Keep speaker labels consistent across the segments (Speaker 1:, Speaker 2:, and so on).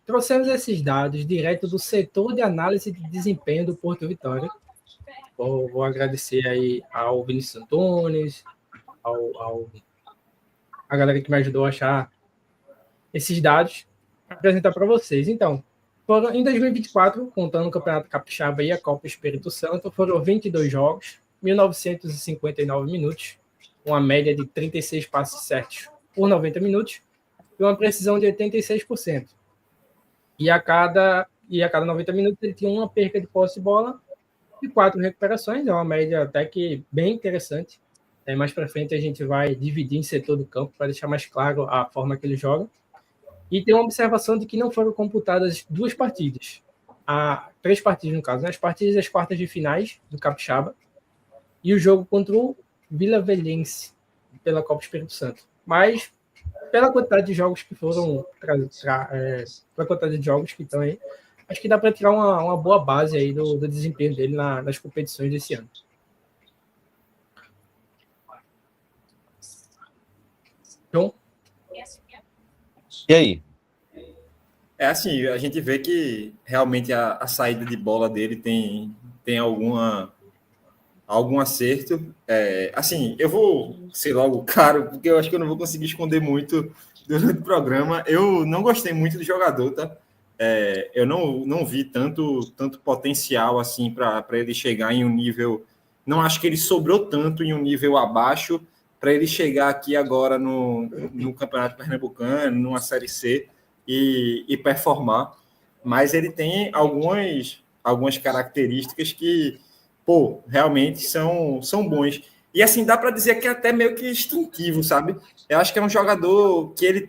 Speaker 1: trouxemos esses dados direto do setor de análise de desempenho do Porto Vitória. Vou agradecer aí ao Vinícius Antunes, a galera que me ajudou a achar esses dados para apresentar para vocês. Então, em 2024, contando o Campeonato Capixaba e a Copa Espírito Santo, foram 22 jogos, 1.959 minutos, uma média de 36 passes certos por 90 minutos e uma precisão de 86%. E a cada 90 minutos ele tinha uma perca de posse de bola e 4 recuperações, é uma média até que bem interessante. Mais para frente a gente vai dividir em setor do campo para deixar mais claro a forma que ele joga. E tem uma observação de que não foram computadas 2 partidas, 3 partidas no caso, né? As partidas das quartas de finais do Capixaba e o jogo contra o Vila Velhense pela Copa Espírito Santo. Mas pela quantidade de jogos que foram pela quantidade de jogos que estão aí, acho que dá para tirar uma boa base aí do desempenho dele nas competições desse ano. Então,
Speaker 2: e aí?
Speaker 3: É assim, a gente vê que realmente a saída de bola dele tem algum acerto. Assim, eu vou ser logo claro, porque eu acho que eu não vou conseguir esconder muito durante o programa. Eu não gostei muito do jogador, tá? Eu não vi tanto potencial assim para ele chegar em um nível. Não acho que ele sobrou tanto em um nível abaixo para ele chegar aqui agora no Campeonato Pernambucano, numa Série C e performar. Mas ele tem algumas características que, pô, realmente são bons. E assim, dá para dizer que é até meio que instintivo, sabe? Eu acho que é um jogador que ele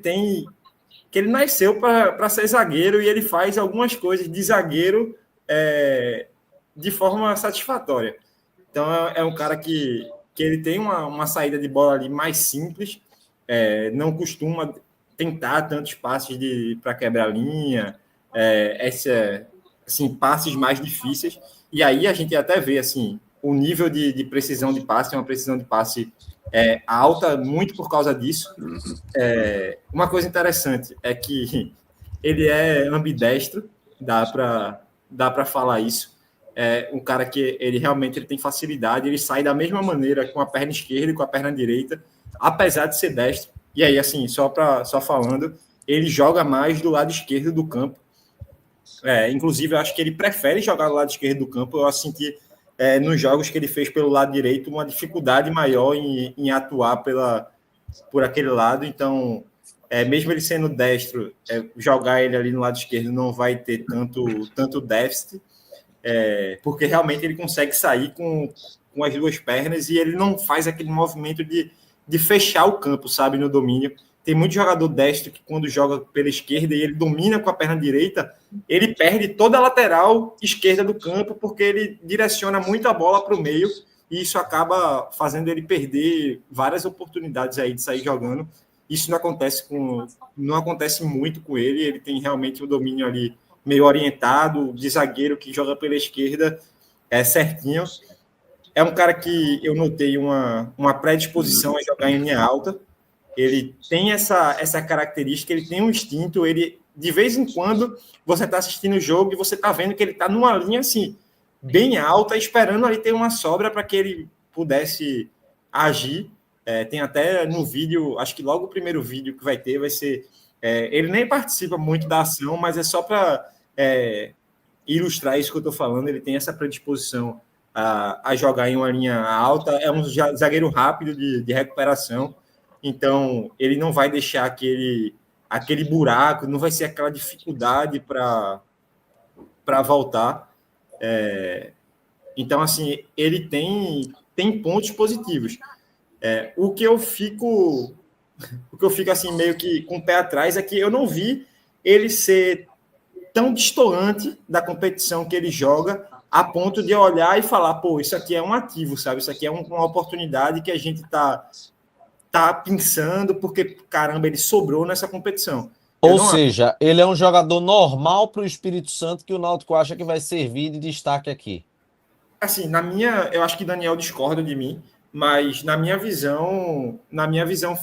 Speaker 3: nasceu para ser zagueiro e ele faz algumas coisas de zagueiro de forma satisfatória. Então, é um cara que ele tem uma saída de bola ali mais simples, não costuma tentar tantos passes para quebrar a linha, assim, passes mais difíceis. E aí a gente até vê assim, o nível de precisão de passe, é uma precisão de passe alta, muito por causa disso. Uma coisa interessante é que ele é ambidestro, dá para falar isso. Um cara que ele realmente tem facilidade, ele sai da mesma maneira com a perna esquerda e com a perna direita, apesar de ser destro. E aí, assim, só falando, ele joga mais do lado esquerdo do campo. Inclusive, eu acho que ele prefere jogar do lado esquerdo do campo. Eu senti nos jogos que ele fez pelo lado direito uma dificuldade maior em atuar por aquele lado. Então, mesmo ele sendo destro, jogar ele ali no lado esquerdo não vai ter tanto déficit, porque realmente ele consegue sair com as 2 pernas e ele não faz aquele movimento de fechar o campo, sabe, no domínio. Tem muito jogador destro que quando joga pela esquerda e ele domina com a perna direita, ele perde toda a lateral esquerda do campo porque ele direciona muito a bola para o meio e isso acaba fazendo ele perder várias oportunidades aí de sair jogando. Isso não acontece muito com ele. Ele tem realmente o domínio ali meio orientado, de zagueiro que joga pela esquerda certinho. É um cara que eu notei uma predisposição a jogar em linha alta. Ele tem essa característica, ele tem um instinto, ele, de vez em quando, você está assistindo o jogo e você está vendo que ele está numa linha assim, bem alta, esperando ali ter uma sobra para que ele pudesse agir. Tem até no vídeo, acho que logo o primeiro vídeo que vai ter vai ser... ele nem participa muito da ação, mas é só para ilustrar isso que eu estou falando. Ele tem essa predisposição a jogar em uma linha alta, é um zagueiro rápido de recuperação, então ele não vai deixar aquele buraco, não vai ser aquela dificuldade para voltar. Então, assim, ele tem pontos positivos. O que eu fico assim meio que com o pé atrás é que eu não vi ele ser tão destoante da competição que ele joga a ponto de olhar e falar, pô, isso aqui é um ativo, sabe? Isso aqui é uma oportunidade que a gente tá pensando porque, caramba, ele sobrou nessa competição.
Speaker 2: Ou seja, ele é um jogador normal para o Espírito Santo que o Náutico acha que vai servir de destaque aqui.
Speaker 3: Assim, eu acho que Daniel discorda de mim, mas na minha visão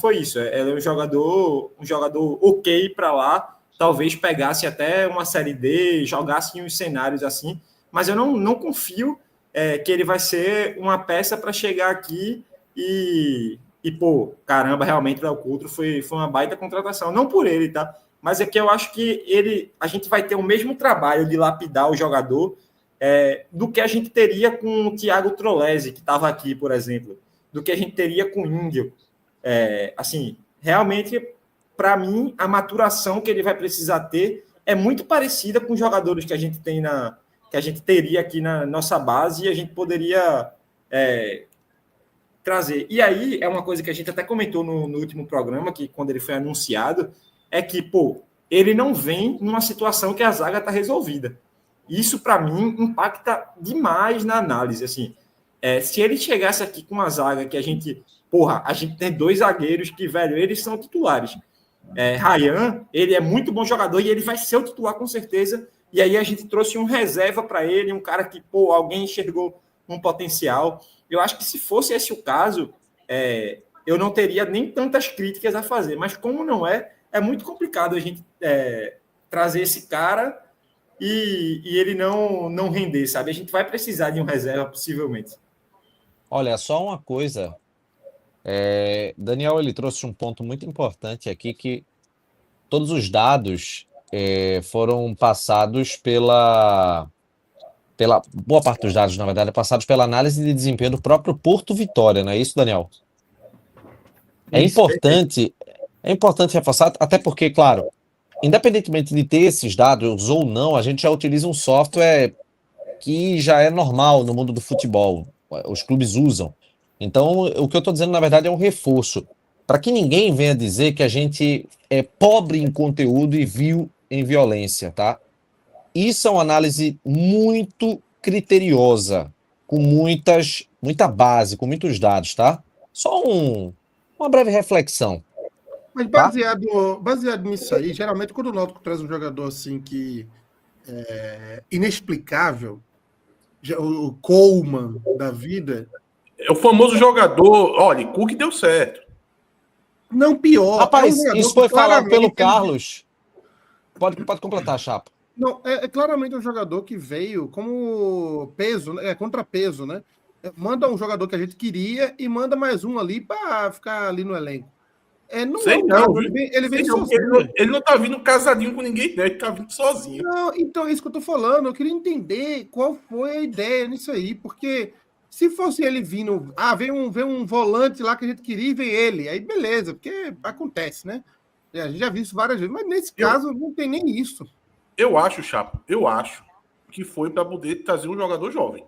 Speaker 3: foi isso. Ele é um jogador ok para lá, talvez pegasse até uma Série D, jogasse em uns cenários assim, mas eu não confio que ele vai ser uma peça para chegar aqui pô, caramba, realmente o Léo Coutro foi uma baita contratação. Não por ele, tá? Mas é que eu acho que a gente vai ter o mesmo trabalho de lapidar o jogador do que a gente teria com o Thiago Trolese, que estava aqui, por exemplo, do que a gente teria com o Índio. Assim, realmente, para mim, a maturação que ele vai precisar ter é muito parecida com os jogadores que a gente tem que a gente teria aqui na nossa base e a gente poderia trazer. E aí, é uma coisa que a gente até comentou no último programa, que quando ele foi anunciado, é que, pô, ele não vem numa situação que a zaga está resolvida. Isso, para mim, impacta demais na análise. Assim, se ele chegasse aqui com uma zaga que a gente tem 2 zagueiros que, velho, eles são titulares. Ryan, ele é muito bom jogador e ele vai ser o titular com certeza. E aí a gente trouxe um reserva para ele, um cara que, pô, alguém enxergou um potencial. Eu acho que se fosse esse o caso, eu não teria nem tantas críticas a fazer. Mas como não é muito complicado a gente trazer esse cara e ele não render, sabe? A gente vai precisar de um reserva, possivelmente.
Speaker 2: Olha, só uma coisa. Daniel, ele trouxe um ponto muito importante aqui, que todos os dados foram passados pela boa parte dos dados, na verdade, passados pela análise de desempenho do próprio Porto Vitória, não é isso, Daniel? É importante reforçar, até porque, claro, independentemente de ter esses dados ou não, a gente já utiliza um software que já é normal no mundo do futebol, os clubes usam. Então, o que eu estou dizendo, na verdade, é um reforço, para que ninguém venha dizer que a gente é pobre em conteúdo e vil em violência, tá? Isso é uma análise muito criteriosa, com muita base, com muitos dados, tá? Só uma breve reflexão.
Speaker 4: Mas baseado nisso aí, geralmente quando o Náutico traz um jogador assim que é inexplicável, o Coleman da vida...
Speaker 5: É o famoso jogador, olha, Cook deu certo.
Speaker 4: Não, pior.
Speaker 2: Rapaz, isso foi falado pelo Carlos. Pode completar, Chapa.
Speaker 4: Não, claramente um jogador que veio como peso, contrapeso, né? Manda um jogador que a gente queria e manda mais um ali para ficar ali no elenco. Ele vem sozinho.
Speaker 5: Ele não tá vindo casadinho com ninguém, né? Ele tá vindo sozinho.
Speaker 4: Não, então é isso que eu tô falando. Eu queria entender qual foi a ideia nisso aí, porque se fosse ele vindo, vem um volante lá que a gente queria e vem ele, aí beleza, porque acontece, né? A gente já viu isso várias vezes, mas nesse caso não tem nem isso.
Speaker 5: Eu acho, Chapo, que foi para poder trazer um jogador jovem.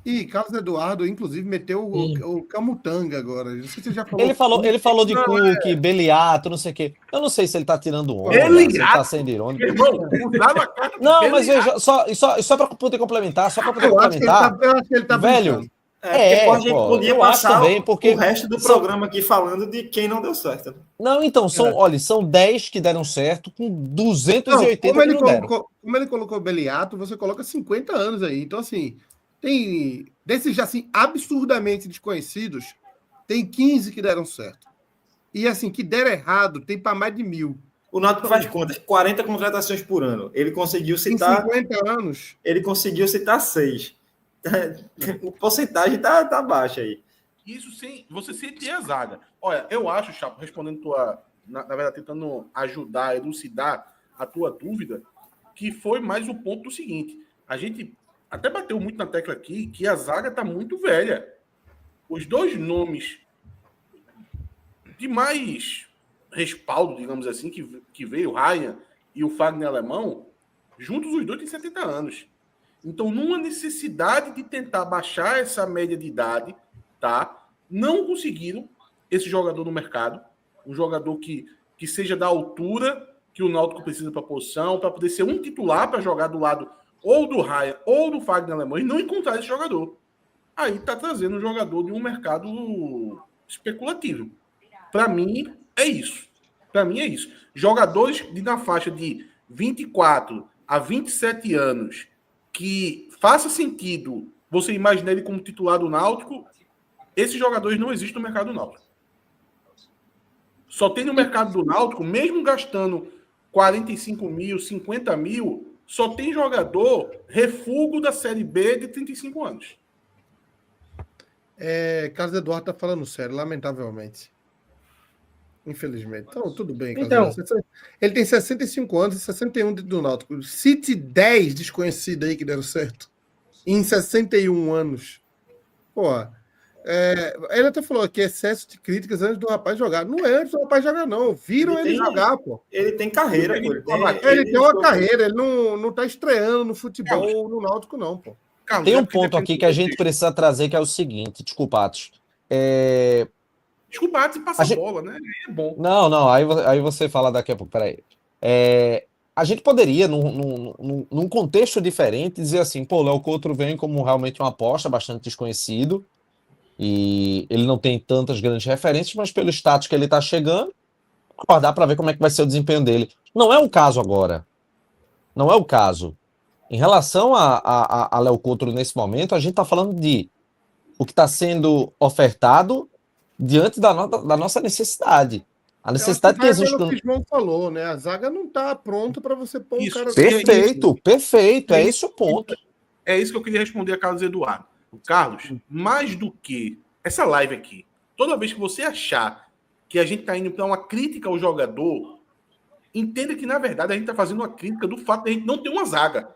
Speaker 4: E Carlos Eduardo, inclusive, meteu o Camutanga agora. Não sei se você já falou.
Speaker 2: Ele falou de Cook, Beliato, não sei o quê. Eu não sei se ele tá tirando onda, se ele tá sendo irônico. Não, mas veja, só para poder complementar,
Speaker 4: Eu acho que ele tá
Speaker 2: velho.
Speaker 3: A gente podia passar
Speaker 2: também, porque
Speaker 3: o resto do programa aqui falando de quem não deu certo.
Speaker 2: Não, então, são 10 que deram certo, com 280 que não deram.
Speaker 4: Como ele colocou Beliato, você coloca 50 anos aí. Então, assim, tem desses assim, absurdamente desconhecidos, tem 15 que deram certo. E, assim, que deram errado, tem para mais de 1.000.
Speaker 3: O Náutico faz contas, 40 contratações por ano. Ele conseguiu citar...
Speaker 4: Em 50 anos.
Speaker 3: Ele conseguiu citar 6. O porcentagem tá baixa aí.
Speaker 5: Isso sem você sentir a zaga. Olha, eu acho, Chapo, respondendo na verdade, tentando ajudar, elucidar a tua dúvida, que foi mais o ponto do seguinte. A gente até bateu muito na tecla aqui que a zaga tá muito velha. Os 2 nomes de mais respaldo, digamos assim, que veio, o Ryan e o Fagner Alemão, juntos os 2 têm 70 anos. Então, numa necessidade de tentar baixar essa média de idade, tá? Não conseguiram esse jogador no mercado, um jogador que seja da altura que o Náutico precisa para a posição, para poder ser um titular para jogar do lado ou do Ryan ou do Fagner Alemão, e não encontrar esse jogador. Aí tá trazendo um jogador de um mercado especulativo. Para mim, é isso. Jogadores na faixa de 24 a 27 anos que faça sentido você imaginar ele como titular do Náutico, esses jogadores não existem no mercado do Náutico. Só tem no mercado do Náutico, mesmo gastando 45 mil, 50 mil, só tem jogador refúgio da Série B de 35 anos.
Speaker 4: Carlos Eduardo tá falando sério, lamentavelmente. Infelizmente. Então, tudo bem, Carlos
Speaker 1: Então.
Speaker 4: Eduardo. Ele tem 65 anos e 61 do Náutico. Cite 10 desconhecidos aí que deram certo. Em 61 anos. Pô, ele até falou que excesso de críticas antes do rapaz jogar. Não é antes do rapaz jogar, não. Viram ele jogar, pô.
Speaker 3: Ele tem carreira, pô.
Speaker 4: Ele tem uma carreira, ele não tá estreando no futebol no Náutico, não, pô.
Speaker 5: Carlos,
Speaker 2: Tem
Speaker 5: é
Speaker 2: um
Speaker 5: porque
Speaker 2: ponto aqui que a gente precisa trazer, que é o seguinte, desculpa, Atos.
Speaker 5: Desculpa, antes de passar a bola, né? É bom.
Speaker 2: Não, aí você fala daqui a pouco, peraí. A gente poderia, num contexto diferente, dizer assim, pô, o Léo Couto vem como realmente uma aposta bastante desconhecido, e ele não tem tantas grandes referências, mas pelo status que ele tá chegando, aguardar para ver como é que vai ser o desempenho dele. Não é o caso agora. Não é o caso. Em relação a Léo Couto nesse momento, a gente está falando de o que está sendo ofertado diante da nossa necessidade. A necessidade que existe.
Speaker 4: Pelo que o João falou, né? A zaga não está pronta para você pôr um cara.
Speaker 2: Perfeito. É esse o ponto.
Speaker 5: É isso que eu queria responder a Carlos Eduardo. Carlos, mais do que essa live aqui, toda vez que você achar que a gente está indo para uma crítica ao jogador, entenda que, na verdade, a gente está fazendo uma crítica do fato de a gente não ter uma zaga.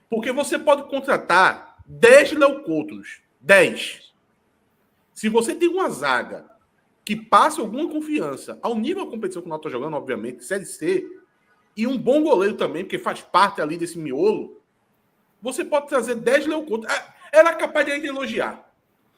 Speaker 5: Porque você pode contratar 10 Léo Coutros. 10. Se você tem uma zaga que passe alguma confiança ao nível da competição que o Náutico está jogando, obviamente, Série C, e um bom goleiro também, porque faz parte ali desse miolo, você pode trazer 10 Léo Coutros. Era capaz de ainda elogiar.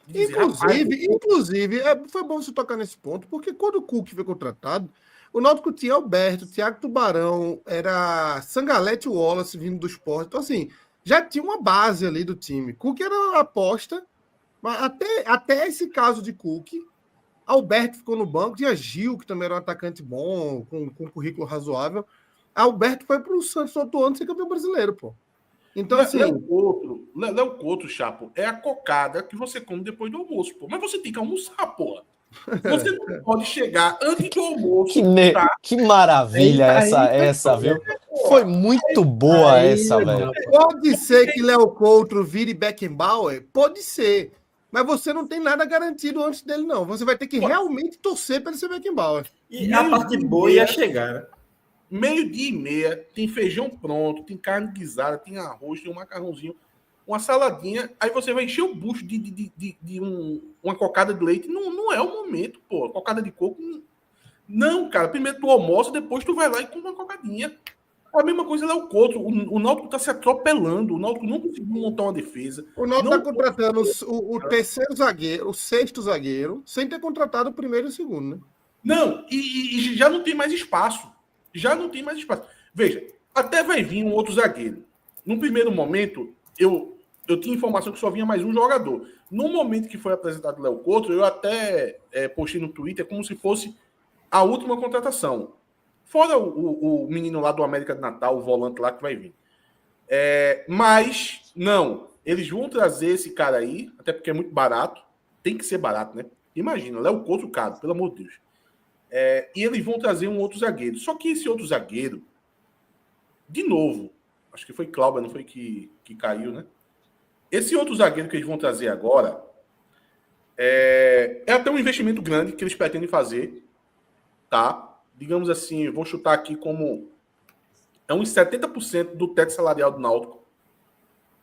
Speaker 4: Inclusive, foi bom você tocar nesse ponto, porque quando o Cook foi contratado, o Náutico tinha Alberto, Thiago Tubarão, era Sangalete Wallace vindo do Sport. Então, assim, já tinha uma base ali do time. Cook era aposta, mas até esse caso de Cook, Alberto ficou no banco, tinha Gil, que também era um atacante bom, com currículo razoável. Alberto foi para o Santos outro ano ser campeão brasileiro, pô. Então, assim.
Speaker 5: Léo Couto, Chapo, é a cocada que você come depois do almoço, pô. Mas você tem que almoçar, pô. Você não pode chegar antes do almoço.
Speaker 2: Que maravilha essa, viu? Foi muito boa essa, velho.
Speaker 4: Pode ser que Léo Couto vire Beckenbauer? Pode ser. Mas você não tem nada garantido antes dele, não. Você vai ter que realmente torcer para ele ser Beckenbauer.
Speaker 3: E a parte boa ia chegar, né?
Speaker 5: 12:30, tem feijão pronto, tem carne guisada, tem arroz, tem um macarrãozinho, uma saladinha. Aí você vai encher o bucho de uma cocada de leite. Não é o momento, pô. Cocada de coco. Não, cara. Primeiro tu almoça, depois tu vai lá e come uma cocadinha. A mesma coisa lá o Couto. O Náutico tá se atropelando. O Náutico não conseguiu montar uma defesa.
Speaker 4: O Náutico tá contratando o terceiro zagueiro, o sexto zagueiro, sem ter contratado o primeiro e o segundo, né?
Speaker 5: Não, e já não tem mais espaço. Já não tem mais espaço. Veja, até vai vir um outro zagueiro. No primeiro momento, eu tinha informação que só vinha mais um jogador. No momento que foi apresentado o Léo Couto, eu até postei no Twitter como se fosse a última contratação. Fora o menino lá do América de Natal, o volante lá que vai vir. Mas, não. Eles vão trazer esse cara aí, até porque é muito barato. Tem que ser barato, né? Imagina, Léo Couto caro, pelo amor de Deus. E eles vão trazer um outro zagueiro. Só que esse outro zagueiro, de novo, acho que foi Cláudio, não foi que caiu, né? Esse outro zagueiro que eles vão trazer agora é até um investimento grande que eles pretendem fazer, tá? Digamos assim, vou chutar aqui como uns 70% do teto salarial do Náutico,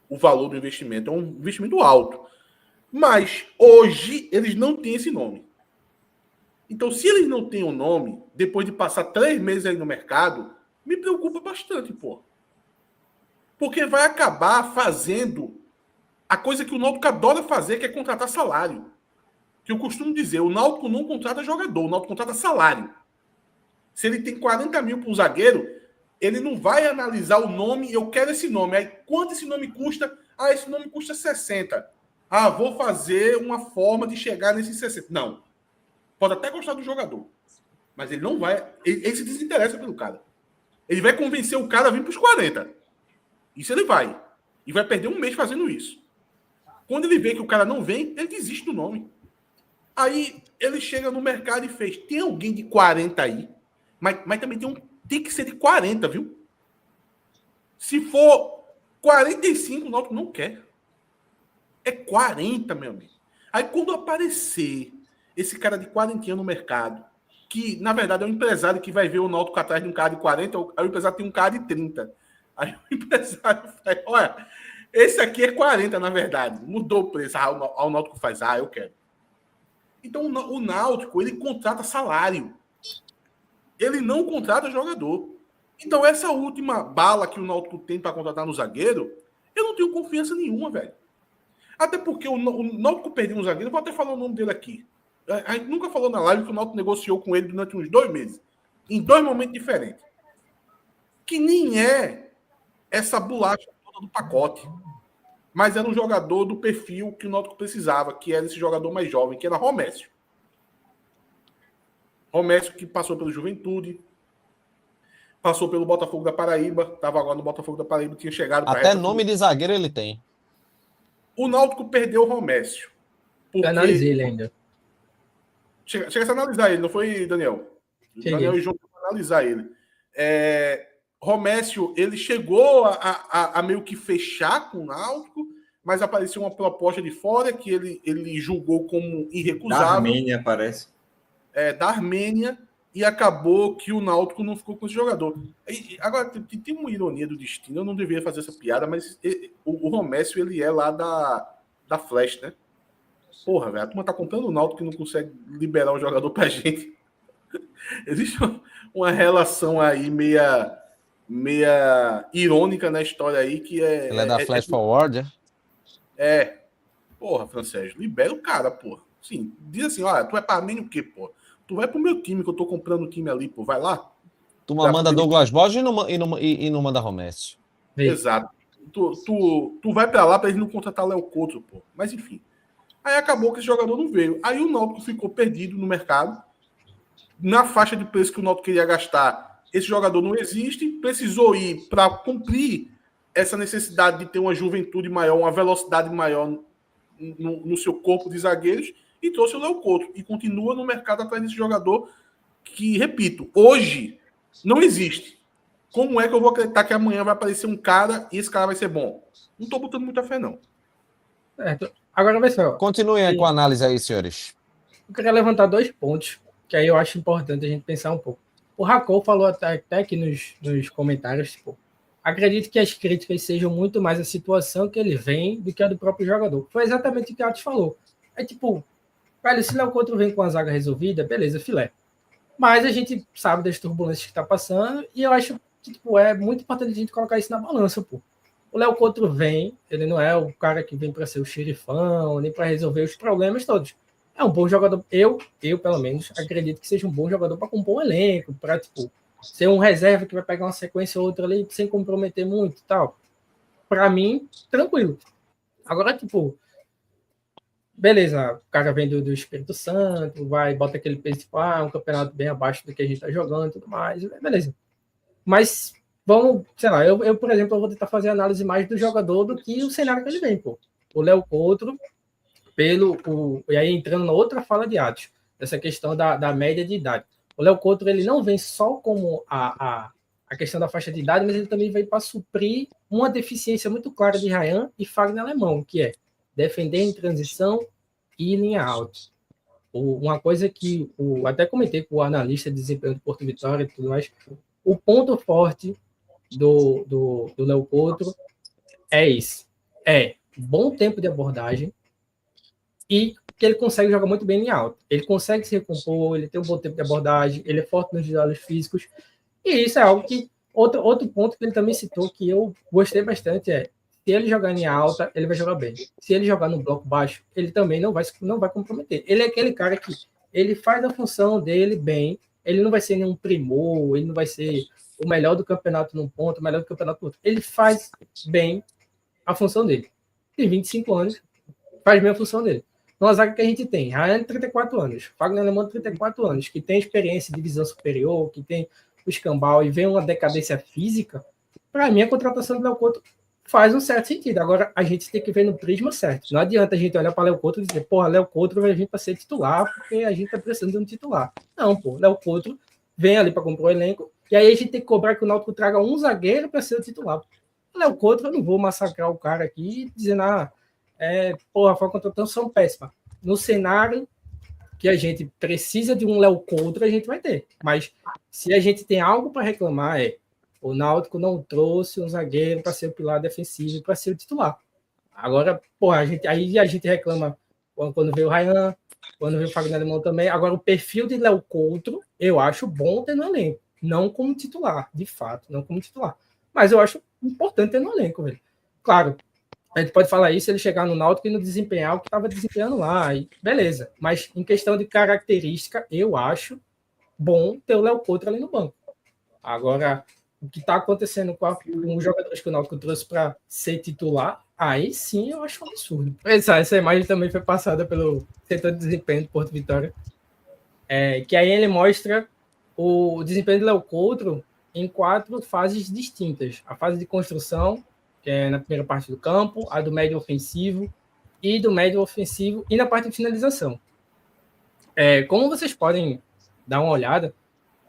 Speaker 5: o valor do investimento. É um investimento alto. Mas hoje eles não têm esse nome. Então, se eles não têm o nome, depois de passar 3 meses aí no mercado, me preocupa bastante, pô. Porque vai acabar fazendo a coisa que o Náutico adora fazer, que é contratar salário. Que eu costumo dizer, o Náutico não contrata jogador, o Náutico contrata salário. Se ele tem 40 mil para um zagueiro, ele não vai analisar o nome, eu quero esse nome. Aí, quanto esse nome custa? Ah, esse nome custa 60. Ah, vou fazer uma forma de chegar nesses 60. Não. Pode até gostar do jogador, mas ele não vai... Ele se desinteressa pelo cara. Ele vai convencer o cara a vir para os 40. Isso ele vai. E vai perder um mês fazendo isso. Quando ele vê que o cara não vem, ele desiste do nome. Aí ele chega no mercado e fez... Tem alguém de 40 aí? Mas também tem tem que ser de 40, viu? Se for 45, o Náutico não quer. É 40, meu amigo. Aí quando aparecer esse cara de 40 no mercado, que na verdade é um empresário que vai ver o Náutico atrás de um cara de 40, aí o empresário tem um cara de 30. Aí o empresário fala, olha, esse aqui é 40, na verdade. Mudou o preço. O Náutico faz, eu quero. Então o Náutico, ele contrata salário. Ele não contrata jogador. Então essa última bala que o Náutico tem para contratar no zagueiro, eu não tenho confiança nenhuma, velho. Até porque o Náutico perdeu um zagueiro, vou até falar o nome dele aqui. A gente nunca falou na live que o Náutico negociou com ele durante uns 2 meses. Em 2 momentos diferentes. Que nem é essa bolacha toda do pacote. Mas era um jogador do perfil que o Náutico precisava, que era esse jogador mais jovem, que era Romécio. Romécio que passou pelo Juventude, passou pelo Botafogo da Paraíba, estava agora no Botafogo da Paraíba, tinha chegado...
Speaker 2: Até nome de zagueiro ele tem.
Speaker 5: O Náutico perdeu o Romécio.
Speaker 1: Eu analisei ele ainda.
Speaker 5: Chega a analisar ele, não foi, Daniel?
Speaker 1: Cheguei.
Speaker 5: Daniel e João vão analisar ele. Romécio, ele chegou a meio que fechar com o Náutico, mas apareceu uma proposta de fora que ele julgou como irrecusável.
Speaker 3: Da Armênia, parece.
Speaker 5: Da Armênia, e acabou que o Náutico não ficou com esse jogador. Agora, tem uma ironia do destino, eu não deveria fazer essa piada, mas o Romécio, ele é lá da Flash, né? Porra, velho, a turma tá comprando o Náutico que não consegue liberar o jogador pra gente. Existe uma relação aí meia irônica na história aí, que é...
Speaker 2: Ele é da Flash Forward,
Speaker 5: Porra, Francésio, libera o cara, porra. Sim, diz assim, olha, tu é pra mim o quê, porra? Tu vai pro meu time, que eu tô comprando o time ali, pô, vai lá.
Speaker 2: Tu manda Douglas Borges e não manda Romécio.
Speaker 5: Exato. Tu vai pra lá pra eles não contratar Léo Couto, pô. Mas enfim. Aí acabou que esse jogador não veio. Aí o Náutico ficou perdido no mercado. Na faixa de preço que o Náutico queria gastar, esse jogador não existe. Precisou ir para cumprir essa necessidade de ter uma juventude maior, uma velocidade maior no seu corpo de zagueiros, e trouxe o Léo Couto. E continua no mercado atrás desse jogador que, repito, hoje não existe. Como é que eu vou acreditar que amanhã vai aparecer um cara e esse cara vai ser bom? Não tô botando muita fé, não.
Speaker 1: Agora, pessoal,
Speaker 2: continuem aí com a análise aí, senhores.
Speaker 1: eu queria levantar 2 pontos, que aí eu acho importante a gente pensar um pouco. O Racol falou até aqui nos comentários, tipo, acredito que as críticas sejam muito mais a situação que ele vem do que a do próprio jogador. Foi exatamente o que o Atos falou. É tipo, velho, se o Léo Couto vem com a zaga resolvida, beleza, filé. Mas a gente sabe das turbulências que tá passando, e eu acho que tipo, é muito importante a gente colocar isso na balança, pô. O Léo Couto vem, ele não é o cara que vem para ser o xerifão, nem para resolver os problemas todos. É um bom jogador. Eu, pelo menos, acredito que seja um bom jogador para compor um elenco, para tipo, ser um reserva que vai pegar uma sequência ou outra ali sem comprometer muito e tal. Para mim, tranquilo. Agora, tipo, beleza, o cara vem do Espírito Santo, bota aquele peso, tipo, um campeonato bem abaixo do que a gente tá jogando e tudo mais, beleza. Mas vamos, sei lá, eu, por exemplo, eu vou tentar fazer análise mais do jogador do que o cenário que ele vem, pô. O Léo Couto, e aí entrando na outra fala de Atos, essa questão da média de idade. O Léo Couto, ele não vem só como a questão da faixa de idade, mas ele também vem para suprir uma deficiência muito clara de Ryan e Fagner Alemão, que é defender em transição e linha alta. Uma coisa que até comentei com o analista de desempenho do Porto Vitória e tudo mais, o ponto forte do Léo Couto é isso. É bom tempo de abordagem e que ele consegue jogar muito bem em alta. Ele consegue se recompor, ele tem um bom tempo de abordagem, ele é forte nos duelos físicos. E isso é algo que... Outro ponto que ele também citou, que eu gostei bastante, é se ele jogar em alta, ele vai jogar bem. Se ele jogar no bloco baixo, ele também não vai comprometer. Ele é aquele cara que ele faz a função dele bem, ele não vai ser nenhum primor, ele não vai ser o melhor do campeonato num ponto, o melhor do campeonato no outro. Ele faz bem a função dele. Tem 25 anos, faz bem a função dele. Numa zaga que a gente tem, Ryan, 34 anos, Fagner Alemão, 34 anos, que tem experiência de divisão superior, que tem o escambau e vem uma decadência física, para mim a contratação do Léo Couto faz um certo sentido. Agora, a gente tem que ver no prisma certo. Não adianta a gente olhar para Léo Couto e dizer, porra, Léo Couto vai vir para ser titular, porque a gente está precisando de um titular. Não, pô, Léo Couto vem ali para comprar o elenco E aí a gente tem que cobrar que o Náutico traga um zagueiro para ser o titular. Léo Couto, eu não vou massacrar o cara aqui dizendo, porra, a contratação péssima. No cenário que a gente precisa de um Léo Couto, a gente vai ter. Mas se a gente tem algo para reclamar, o Náutico não trouxe um zagueiro para ser o pilar defensivo, para ser o titular. Agora, porra, aí a gente reclama quando veio o Ryan, quando veio o Fagner Alemão também. Agora, o perfil de Léo Couto, eu acho bom ter no elenco. Não como titular, de fato, não como titular. Mas eu acho importante ter no elenco, velho. Claro, a gente pode falar isso se ele chegar no Náutico e não desempenhar o que estava desempenhando lá, e beleza. Mas em questão de característica, eu acho bom ter o Léo Couto ali no banco. Agora, o que está acontecendo com os jogadores que o Náutico trouxe para ser titular, aí sim eu acho um absurdo. Essa imagem também foi passada pelo setor de desempenho do Porto Vitória, que aí ele mostra o desempenho do Léo Couto em 4 fases distintas. A fase de construção, que é na primeira parte do campo, a do médio ofensivo e do médio ofensivo e na parte de finalização. Como vocês podem dar uma olhada,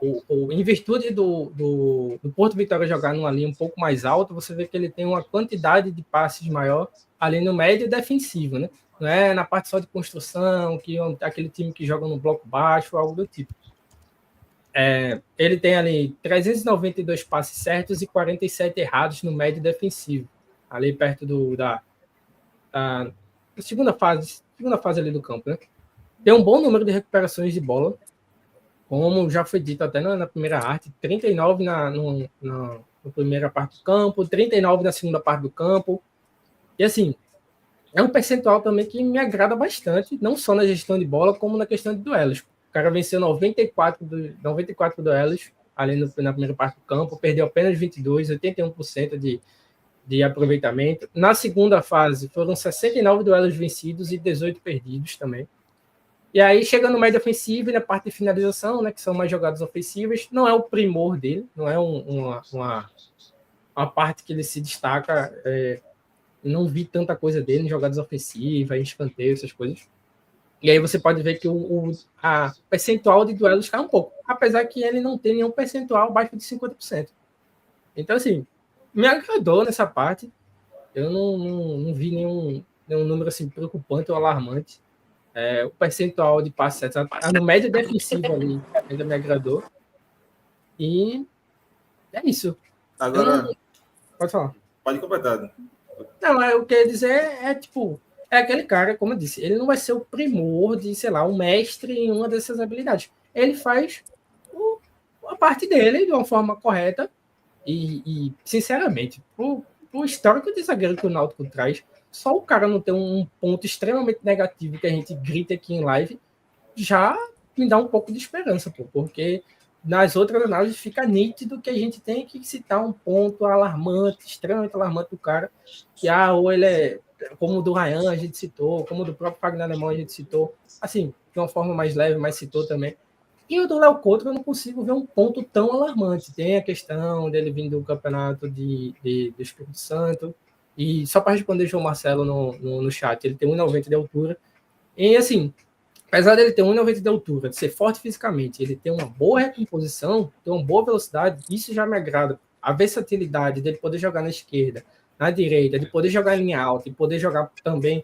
Speaker 1: em virtude do Porto Vitória jogar numa linha um pouco mais alta, você vê que ele tem uma quantidade de passes maior ali no médio defensivo, né? Não é na parte só de construção, que aquele time que joga no bloco baixo, algo do tipo. Ele tem ali 392 passes certos e 47 errados no médio defensivo, ali perto da segunda fase ali do campo, né? Tem um bom número de recuperações de bola, como já foi dito até na primeira arte, 39 na primeira parte do campo, 39 na segunda parte do campo. E assim, é um percentual também que me agrada bastante, não só na gestão de bola, como na questão de duelos. O cara venceu 94 duelos ali na primeira parte do campo, perdeu apenas 22, 81% de aproveitamento. Na segunda fase, foram 69 duelos vencidos e 18 perdidos também. E aí, chega no médio ofensivo e na parte de finalização, né, que são mais jogadas ofensivas, não é o primor dele, não é uma parte que ele se destaca. Não vi tanta coisa dele em jogadas ofensivas, em escanteio, essas coisas. E aí você pode ver que a percentual de duelos cai um pouco, apesar que ele não tem nenhum percentual abaixo de 50%. Então, assim, me agradou nessa parte. Eu não vi nenhum número assim, preocupante ou alarmante. O percentual de passes certos, no médio defensivo ali, ainda me agradou. E é isso.
Speaker 3: Agora,
Speaker 1: pode falar.
Speaker 3: Pode completar.
Speaker 1: Não, eu queria dizer, aquele cara, como eu disse, ele não vai ser o primor de, sei lá, um mestre em uma dessas habilidades. Ele faz a parte dele de uma forma correta e sinceramente, pro histórico de zagueiro que o Náutico traz, só o cara não ter um ponto extremamente negativo que a gente grita aqui em live já me dá um pouco de esperança, porque nas outras análises fica nítido que a gente tem que citar um ponto alarmante, extremamente alarmante do cara, que ou ele é como o do Ryan a gente citou, como o do próprio Fagner Alemão a gente citou, assim, de uma forma mais leve, mas citou também. E o do Léo Couto eu não consigo ver um ponto tão alarmante. Tem a questão dele vindo do campeonato do Espírito Santo, e só para responder João Marcelo no chat, ele tem 1,90 de altura, e assim, apesar dele ter 1,90 de altura, de ser forte fisicamente, ele tem uma boa recomposição, tem uma boa velocidade, isso já me agrada. A versatilidade dele poder jogar na esquerda, na direita, de poder jogar em linha alta e poder jogar também,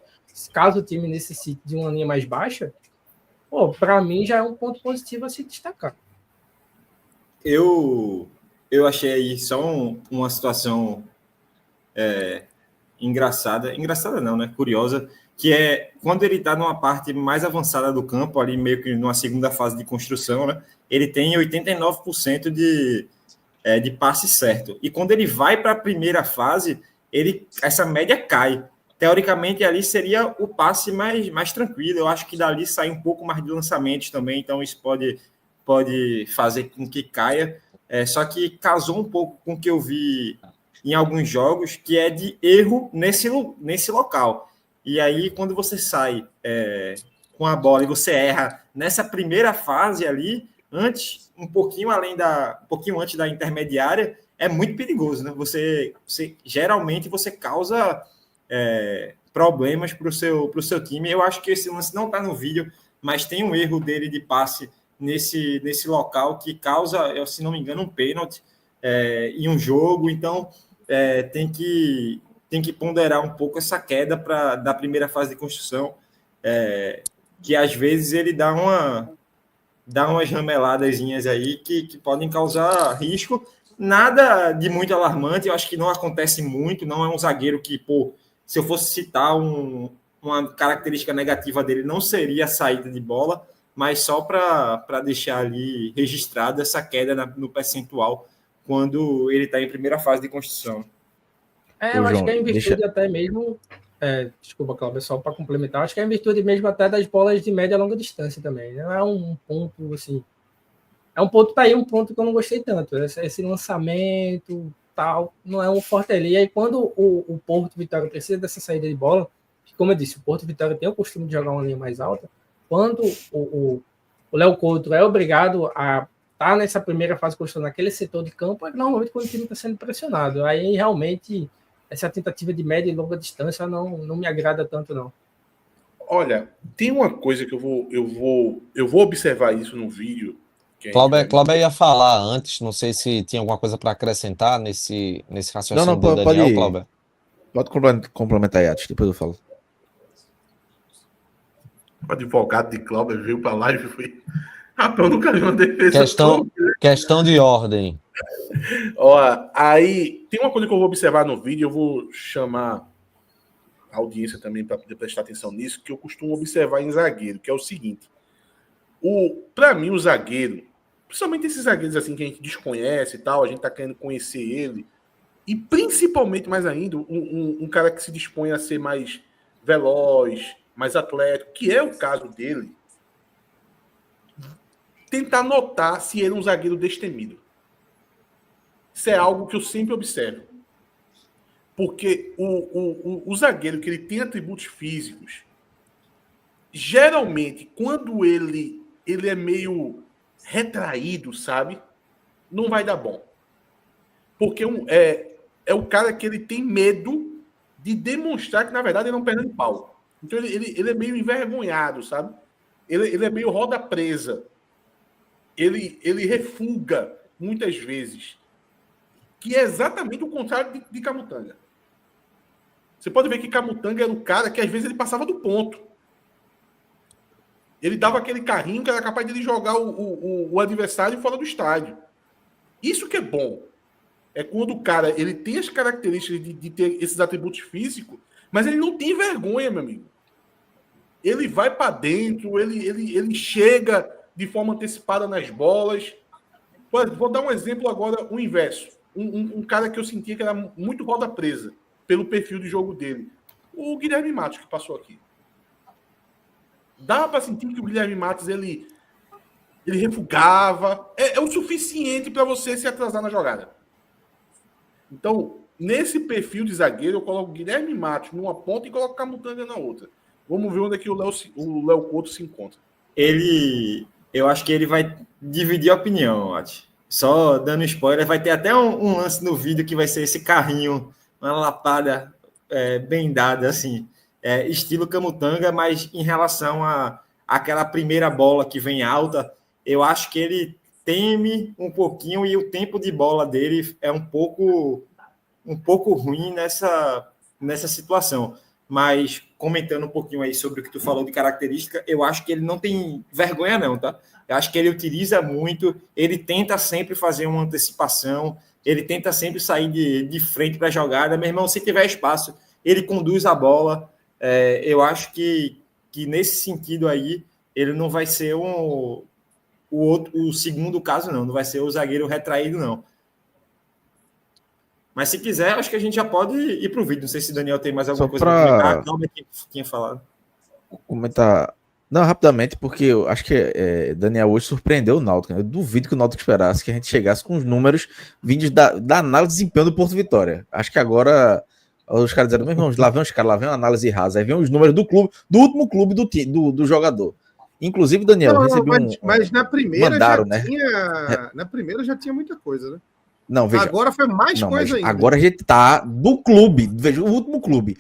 Speaker 1: caso o time necessite de uma linha mais baixa, para mim já é um ponto positivo a se destacar.
Speaker 3: Eu achei aí só uma situação engraçada não, né? Curiosa, que é quando ele está numa parte mais avançada do campo, ali meio que numa segunda fase de construção, né? Ele tem 89% de passe certo. E quando ele vai para a primeira fase, essa média cai. Teoricamente, ali seria o passe mais tranquilo. Eu acho que dali sai um pouco mais de lançamentos também, então isso pode fazer com que caia. Só que casou um pouco com o que eu vi em alguns jogos, que é de erro nesse local. E aí, quando você sai com a bola e você erra nessa primeira fase ali, um pouquinho antes da intermediária, é muito perigoso, né? Você geralmente você causa problemas para o seu time. Eu acho que esse lance não está no vídeo, mas tem um erro dele de passe nesse local que causa, se não me engano, um pênalti em um jogo. Então, tem que ponderar um pouco essa queda da primeira fase de construção, que às vezes ele dá umas rameladazinhas aí que podem causar risco. Nada de muito alarmante, eu acho que não acontece muito, não é um zagueiro que, se eu fosse citar uma característica negativa dele, não seria a saída de bola, mas só para deixar ali registrado essa queda no percentual quando ele está em primeira fase de construção.
Speaker 1: Eu acho que é em virtude até mesmo... desculpa, Cláudio, só para complementar, acho que é em virtude mesmo até das bolas de média e longa distância também. Não é um ponto, assim... É um ponto, tá aí um ponto que eu não gostei tanto. Esse lançamento, tal, não é um forte ali. E aí, quando o Porto Vitória precisa dessa saída de bola, como eu disse, o Porto Vitória tem o costume de jogar uma linha mais alta, quando o Léo Couto é obrigado a estar nessa primeira fase construindo naquele setor de campo, é normalmente quando o time está sendo pressionado. Aí, realmente, essa tentativa de média e longa distância não me agrada tanto, não.
Speaker 5: Olha, tem uma coisa que eu vou observar isso no vídeo.
Speaker 2: Cláudio ia falar antes, não sei se tinha alguma coisa para acrescentar nesse raciocínio
Speaker 6: não,
Speaker 2: do Daniel, Cláudio.
Speaker 6: Pode complementar aí, depois eu falo.
Speaker 5: O advogado de Cláudio veio para lá e foi... Rapaz, eu nunca vi uma defesa...
Speaker 2: Questão de ordem.
Speaker 5: Ó, aí, tem uma coisa que eu vou observar no vídeo, eu vou chamar a audiência também para poder prestar atenção nisso, que eu costumo observar em zagueiro, que é o seguinte. Para mim, o zagueiro, principalmente esses zagueiros assim que a gente desconhece e tal, a gente tá querendo conhecer ele, e principalmente mais ainda, um cara que se dispõe a ser mais veloz, mais atlético, que é o caso dele, tentar notar se ele é um zagueiro destemido. Isso é algo que eu sempre observo. Porque o zagueiro que ele tem atributos físicos, geralmente, quando ele é meio retraído, sabe? Não vai dar bom. Porque é o cara que ele tem medo de demonstrar que, na verdade, ele é um perna de pau. Então, ele é meio envergonhado, sabe? Ele é meio roda presa. Ele refuga, muitas vezes. Que é exatamente o contrário de Camutanga. Você pode ver que Camutanga era um cara que, às vezes, ele passava do ponto. Ele dava aquele carrinho que era capaz de ele jogar o adversário fora do estádio. Isso que é bom. É quando o cara ele tem as características de ter esses atributos físicos, mas ele não tem vergonha, meu amigo. Ele vai para dentro, ele chega de forma antecipada nas bolas. Vou dar um exemplo agora, o inverso. Um cara que eu sentia que era muito roda presa pelo perfil de jogo dele. O Guilherme Matos, que passou aqui. Dá para sentir que o Guilherme Matos ele refugava. É o suficiente para você se atrasar na jogada. Então, nesse perfil de zagueiro, eu coloco o Guilherme Matos numa ponta e coloco o Camutanga na outra. Vamos ver onde é que o Léo Couto se encontra.
Speaker 3: Eu acho que ele vai dividir a opinião, Ati. Só dando spoiler, vai ter até um lance no vídeo que vai ser esse carrinho, uma lapada bem dada, assim. Estilo Camutanga, mas em relação àquela primeira bola que vem alta, eu acho que ele teme um pouquinho e o tempo de bola dele é um pouco ruim nessa situação. Mas comentando um pouquinho aí sobre o que tu falou de característica, eu acho que ele não tem vergonha não, tá? Eu acho que ele utiliza muito, ele tenta sempre fazer uma antecipação, ele tenta sempre sair de frente para a jogada. Meu irmão, se tiver espaço, ele conduz a bola. Eu acho que nesse sentido aí, ele não vai ser o segundo caso, não vai ser o zagueiro retraído, não. Mas se quiser, acho que a gente já pode ir para o vídeo. Não sei se o Daniel tem mais alguma coisa para comentar. Calma, que tinha falado.
Speaker 6: Comentar. Não, rapidamente, porque eu acho que Daniel hoje surpreendeu o Náutico. Né? Eu duvido que o Náutico esperasse que a gente chegasse com os números vindos da análise de desempenho do Porto Vitória. Acho que agora os caras disseram, meu irmão, lá vem os caras, lá vem uma análise rasa, aí vem os números do clube, do último clube do jogador. Inclusive, Daniel, recebeu
Speaker 4: mas na primeira
Speaker 6: mandaram,
Speaker 4: já tinha. Na primeira já tinha muita coisa, né?
Speaker 6: Não, veja.
Speaker 4: Agora foi mais coisa ainda.
Speaker 6: Agora a gente tá do clube, veja, o último clube.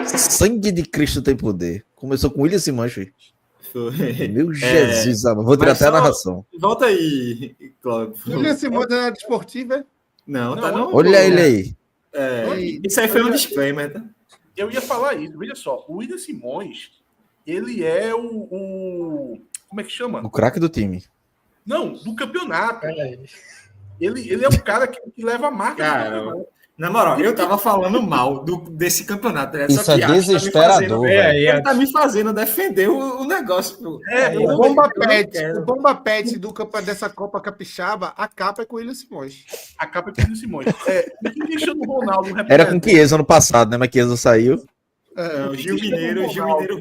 Speaker 6: Sangue de Cristo tem poder. Começou com William Simões, filho.
Speaker 3: Foi.
Speaker 6: Meu Jesus, amado. Vou tirar
Speaker 3: mas
Speaker 6: até a
Speaker 3: só-
Speaker 6: narração.
Speaker 3: Volta aí, Cláudio.
Speaker 4: William Simões é desportiva, é?
Speaker 3: Não, tá
Speaker 5: Não,
Speaker 3: no.
Speaker 6: Olha ele aí.
Speaker 3: Isso aí foi um disclaimer, tá?
Speaker 5: Eu ia falar isso. Veja só, o William Simões, ele é como é que chama?
Speaker 6: O craque do time.
Speaker 5: Não, do campeonato.
Speaker 1: Peraí.
Speaker 5: Ele é o cara que leva a marca do
Speaker 3: Cara,
Speaker 5: campeonato.
Speaker 3: na moral, eu tava falando mal desse campeonato. Né?
Speaker 2: Isso
Speaker 3: Só que
Speaker 2: é
Speaker 3: acho que
Speaker 2: desesperador,
Speaker 1: É,
Speaker 2: velho.
Speaker 1: é,
Speaker 3: Ele tá me fazendo defender o negócio. Pô.
Speaker 4: O Bomba Pet dessa Copa Capixaba, a capa é com o William Simões.
Speaker 5: A capa é com o William Simões. O que Cristiano Ronaldo
Speaker 6: Era
Speaker 5: representa?
Speaker 6: com Chiesa ano passado, né? Mas Chiesa saiu.
Speaker 3: O Gil Mineiro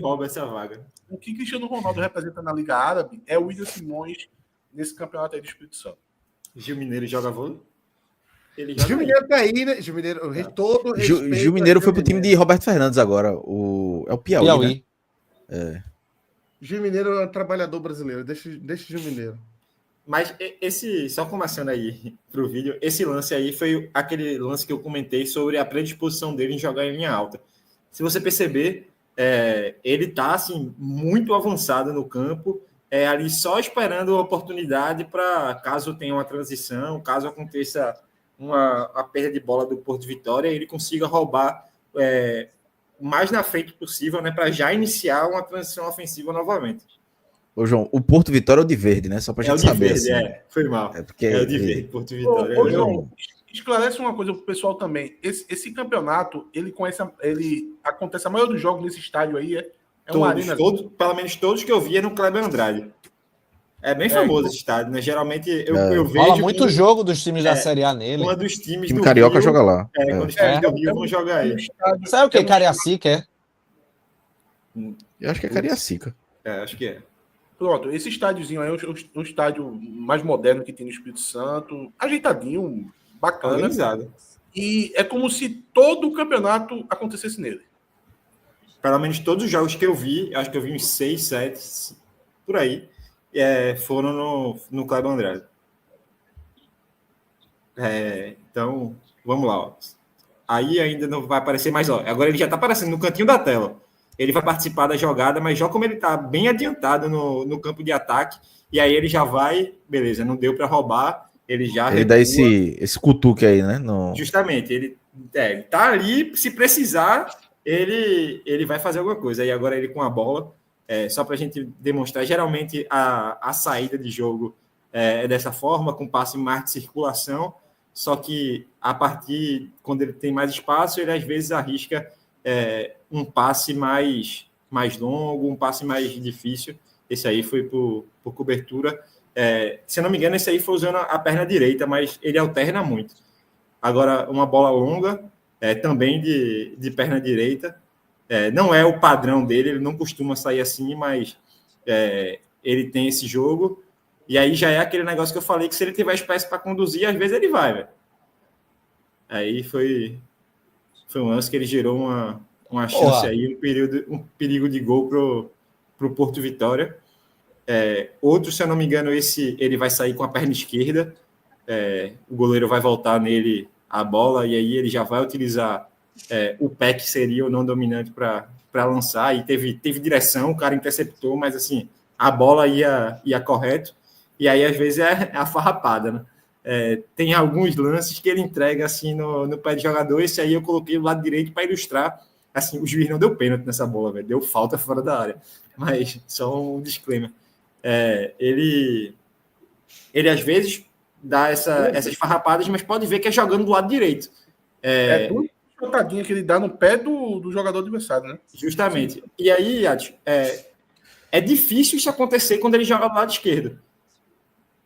Speaker 3: rouba essa vaga.
Speaker 5: O que Cristiano Ronaldo representa na Liga Árabe é o William Simões nesse campeonato aí do Espírito Santo.
Speaker 3: Gil Mineiro joga vôlei? Ele
Speaker 4: Gil Mineiro tá aí, né? Gil Mineiro, todo respeito
Speaker 6: Gil
Speaker 4: a
Speaker 6: Mineiro
Speaker 4: Gil
Speaker 6: foi pro time de Roberto Fernandes agora. É o Piauí,
Speaker 2: Piauí.
Speaker 6: né?
Speaker 4: Gil Mineiro é um trabalhador brasileiro. Deixa Gil Mineiro.
Speaker 3: Mas só começando aí pro vídeo, esse lance aí foi aquele lance que eu comentei sobre a predisposição dele em jogar em linha alta. Se você perceber, ele tá assim, muito avançado no campo, ali só esperando a oportunidade para, caso tenha uma transição, caso aconteça a perda de bola do Porto Vitória, ele consiga roubar o mais na frente possível, né, para já iniciar uma transição ofensiva novamente.
Speaker 6: Ô, João, o Porto Vitória é o de verde, né? Só pra gente saber.
Speaker 3: Verde,
Speaker 6: assim.
Speaker 3: foi mal.
Speaker 6: Porque
Speaker 3: É o de verde, Porto Vitória.
Speaker 5: Ô, João, esclarece uma coisa pro pessoal também. Esse campeonato, ele acontece a maioria dos jogos nesse estádio aí, uma arena.
Speaker 3: Pelo menos todos que eu vi é no Kleber Andrade. É bem famoso esse estádio, né? Geralmente eu vejo.
Speaker 2: Rola muito jogo dos times da Série A nele.
Speaker 3: Um dos times
Speaker 6: time
Speaker 3: do
Speaker 6: carioca
Speaker 3: Rio,
Speaker 6: joga lá.
Speaker 3: Quando os times do Rio vão jogar aí.
Speaker 2: Sabe o que? Cariacica, é?
Speaker 6: Eu acho que é Cariacica.
Speaker 3: Acho que é.
Speaker 5: Pronto, esse estádiozinho aí é um estádio mais moderno que tem no Espírito Santo, ajeitadinho, bacana.
Speaker 3: Organizado.
Speaker 5: E é como se todo o campeonato acontecesse nele.
Speaker 3: Pelo menos todos os jogos que eu vi, acho que eu vi uns 6, 7, por aí, foram no Kleber Andrade. Então, vamos lá. Ó. Aí ainda não vai aparecer mais. Ó, agora ele já está aparecendo no cantinho da tela. Ele vai participar da jogada, mas já como ele está bem adiantado no campo de ataque, e aí ele já vai, beleza, não deu para roubar, ele já...
Speaker 6: Ele dá esse cutuque aí, né?
Speaker 3: Justamente, ele tá ali, se precisar, ele vai fazer alguma coisa. Aí agora ele com a bola, só para a gente demonstrar, geralmente a saída de jogo é dessa forma, com passe mais de circulação, só que a partir, quando ele tem mais espaço, ele às vezes arrisca um passe mais longo, um passe mais difícil. Esse aí foi por cobertura. Se não me engano, esse aí foi usando a perna direita, mas ele alterna muito. Agora, uma bola longa, também de perna direita. Não é o padrão dele, ele não costuma sair assim, mas ele tem esse jogo. E aí já é aquele negócio que eu falei, que se ele tiver espaço para conduzir, às vezes ele vai, velho. Aí foi um lance que ele gerou uma chance aí, um perigo de gol pro Porto Vitória. Outro, se eu não me engano, ele vai sair com a perna esquerda, o goleiro vai voltar nele a bola, e aí ele já vai utilizar o pé que seria o não dominante para lançar, e teve direção, o cara interceptou, mas assim, a bola ia correto, e aí às vezes é a farrapada, né? Tem alguns lances que ele entrega assim no pé de jogador. Esse aí eu coloquei do lado direito para ilustrar. Assim, o juiz não deu pênalti nessa bola, velho. Deu falta fora da área. Mas só um disclaimer. Ele às vezes dá essas farrapadas, mas pode ver que é jogando do lado direito.
Speaker 5: Duas chutadinhas que ele dá no pé do jogador adversário, né?
Speaker 3: Justamente. E aí, Yates, é difícil isso acontecer quando ele joga do lado esquerdo.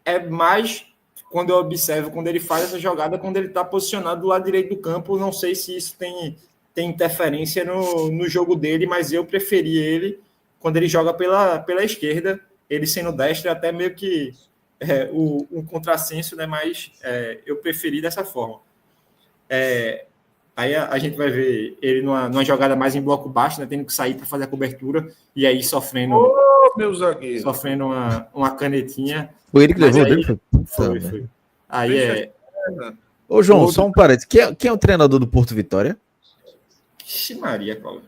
Speaker 3: É mais quando eu observo, quando ele faz essa jogada, quando ele está posicionado do lado direito do campo. Não sei se isso tem interferência no jogo dele, mas eu preferi ele quando ele joga pela esquerda, ele sendo destro, até meio que um contrassenso, né? Mas eu preferi dessa forma. Aí a gente vai ver ele numa jogada mais em bloco baixo, né? Tendo que sair para fazer a cobertura, e aí sofrendo uma canetinha.
Speaker 6: Foi ele que levou dele?
Speaker 3: Foi. Aí
Speaker 6: Ô, João, só um parênteses. Quem é o treinador do Porto Vitória?
Speaker 3: Ixi, Maria, Paulo.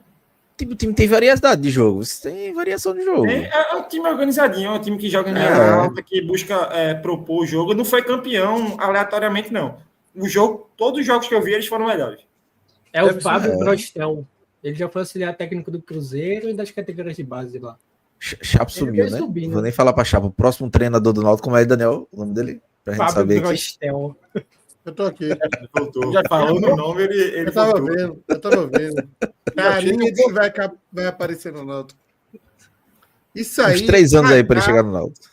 Speaker 6: O time tem variedade de jogo. Você tem variação de jogo.
Speaker 3: É um time organizadinho, é um time que joga em linha alta, que busca propor o jogo. Não foi campeão aleatoriamente, não. Todos os jogos que eu vi, eles foram melhores.
Speaker 1: É o Fábio Grostel. Ele já foi auxiliar técnico do Cruzeiro e das categorias de base lá.
Speaker 6: Chapo sumiu, né?
Speaker 1: Subir,
Speaker 6: Vou nem falar pra Chapo. O próximo treinador do Náutico, como é Daniel, o nome dele? Pra gente
Speaker 1: Fábio
Speaker 6: saber aqui.
Speaker 1: Grostel.
Speaker 4: Eu tô aqui.
Speaker 3: Voltou. Já falou no nome, ele
Speaker 4: Eu tava
Speaker 3: voltou.
Speaker 4: vendo. Carinha de que vai aparecer no Náutico. Isso aí.
Speaker 6: Uns 3 anos aí pra ele chegar no Náutico.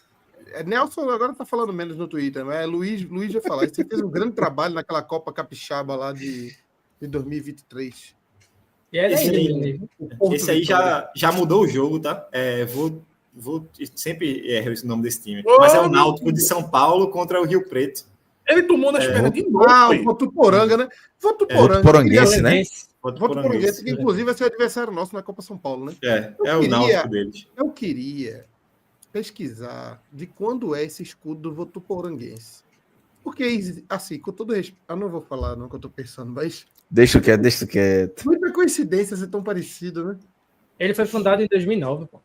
Speaker 4: Nelson agora tá falando menos no Twitter, mas Luiz vai falar. Você fez um grande trabalho naquela Copa Capixaba lá de 2023.
Speaker 1: E era
Speaker 3: Esse
Speaker 1: ele.
Speaker 3: Esse aí já mudou o jogo, tá? Vou sempre erro esse nome desse time. Mas é o Náutico de São Paulo contra o Rio Preto.
Speaker 5: Ele tomou nas pernas de novo.
Speaker 4: O Votuporanga, né?
Speaker 6: Votuporanguense, né?
Speaker 4: Votuporanguense, que inclusive vai ser o adversário nosso na Copa São Paulo, né?
Speaker 3: O Náutico deles.
Speaker 4: Eu queria pesquisar de quando é esse escudo do Votuporanguense. Porque, assim, com todo respeito... Eu não vou falar não que eu tô pensando, mas...
Speaker 6: Deixa quieto.
Speaker 4: Muita coincidência ser tão parecido, né?
Speaker 1: Ele foi fundado em 2009, pô.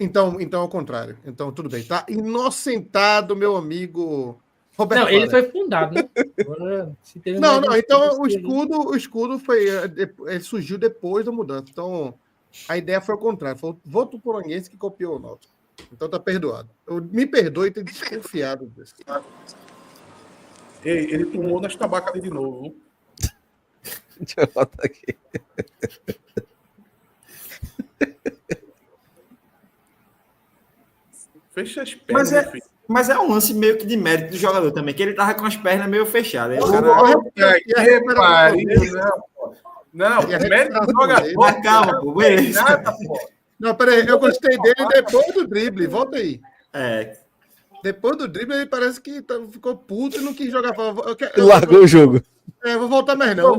Speaker 4: Então, ao contrário. Então, tudo bem. Tá inocentado, meu amigo Roberto.
Speaker 1: Não, ele foi fundado, né? Agora,
Speaker 4: então o escudo foi... Ele surgiu depois da mudança. Então, a ideia foi ao contrário. Foi o Votuporanguense que copiou o Náutico. Então, tá perdoado. Me perdoe ter desconfiado disso.
Speaker 5: Ei, ele tomou nas tabacas de novo.
Speaker 6: Deixa eu botar aqui.
Speaker 5: Fecha as pernas,
Speaker 3: Mas é um lance meio que de mérito do jogador também, que ele tava com as pernas meio fechadas. Aí o cara...
Speaker 5: Não, mérito do jogador.
Speaker 3: Mas calma, pô, beleza.
Speaker 5: Nada, pô.
Speaker 4: Não, peraí, eu gostei dele depois do drible. Volta aí.
Speaker 3: É.
Speaker 4: Depois do drible, ele parece que ficou puto e não quis jogar.
Speaker 6: Largou o jogo.
Speaker 4: Vou voltar mais não.